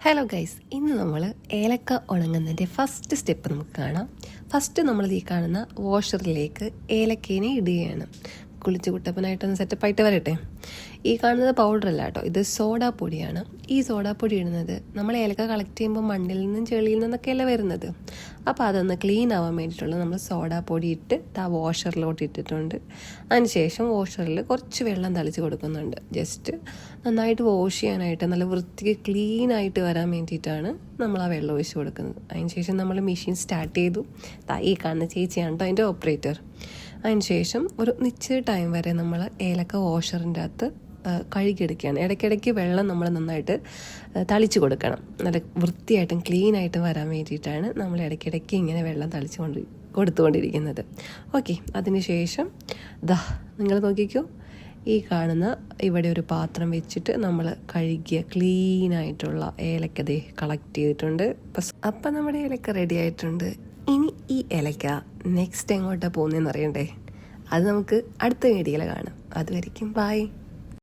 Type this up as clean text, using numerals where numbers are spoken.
Hello guys, ഇന്ന് നമ്മൾ ഏലക്ക ഉണങ്ങുന്നതിൻ്റെ ഫസ്റ്റ് സ്റ്റെപ്പ് നമുക്ക് കാണാം. ഫസ്റ്റ് നമ്മൾ ഈ കാണുന്ന വാഷറിലേക്ക് ഏലക്കേനെ ഇടുകയാണ്. കുളിച്ച് കുട്ടപ്പനായിട്ടൊന്ന് സെറ്റപ്പായിട്ട് വരട്ടെ. ഈ കാണുന്നത് പൗഡറല്ല കേട്ടോ, ഇത് സോഡാ പൊടിയാണ്. ഈ സോഡാ പൊടി ഇടുന്നത് നമ്മൾ ഏലക്ക കളക്ട് ചെയ്യുമ്പോൾ മണ്ണിൽ നിന്നും ചെളിയിൽ നിന്നൊക്കെയല്ല വരുന്നത്. അപ്പോൾ അതൊന്ന് ക്ലീൻ ആവാൻ വേണ്ടിയിട്ടുള്ള നമ്മൾ സോഡാ പൊടി ഇട്ട് വാഷറിലോട്ട് ഇട്ടിട്ടുണ്ട്. അതിനുശേഷം വാഷറിൽ കുറച്ച് വെള്ളം തളിച്ച് കൊടുക്കുന്നുണ്ട്. ജസ്റ്റ് നന്നായിട്ട് വാഷ് ചെയ്യാനായിട്ട്, നല്ല വൃത്തിക്ക് ക്ലീനായിട്ട് വരാൻ വേണ്ടിയിട്ടാണ് നമ്മൾ ആ വെള്ളം ഒഴിച്ച് കൊടുക്കുന്നത്. അതിനുശേഷം നമ്മൾ മെഷീൻ സ്റ്റാർട്ട് ചെയ്തു. ഈ കാണുന്ന ചേച്ചിയാണ് കേട്ടോ അതിൻ്റെ ഓപ്പറേറ്റർ. അതിനുശേഷം ഒരു നിശ്ചിത ടൈം വരെ നമ്മൾ ഏലക്ക വാഷറിൻ്റെ അകത്ത് കഴുകിയെടുക്കുകയാണ്. ഇടയ്ക്കിടയ്ക്ക് വെള്ളം നമ്മൾ നന്നായിട്ട് തളിച്ച് കൊടുക്കണം. നല്ല വൃത്തിയായിട്ടും ക്ലീനായിട്ടും വരാൻ വേണ്ടിയിട്ടാണ് നമ്മൾ ഇടയ്ക്കിടയ്ക്ക് ഇങ്ങനെ വെള്ളം കൊടുത്തുകൊണ്ടിരിക്കുന്നത്. ഓക്കെ, അതിനുശേഷം നിങ്ങൾ നോക്കിക്കോ, ഈ കാണുന്ന ഇവിടെ ഒരു പാത്രം വെച്ചിട്ട് നമ്മൾ കഴുകിയ ക്ലീനായിട്ടുള്ള ഏലക്ക കളക്ട് ചെയ്തിട്ടുണ്ട്. അപ്പം നമ്മുടെ ഏലക്ക റെഡി ആയിട്ടുണ്ട്. ഇനി ഈ ഏലക്ക നെക്സ്റ്റ് എങ്ങോട്ടാണ് പോകുന്നതെന്ന് അറിയണ്ടേ? അത് നമുക്ക് അടുത്ത വീഡിയോയിൽ കാണാം. അതുവരെയ്ക്കും ബൈ.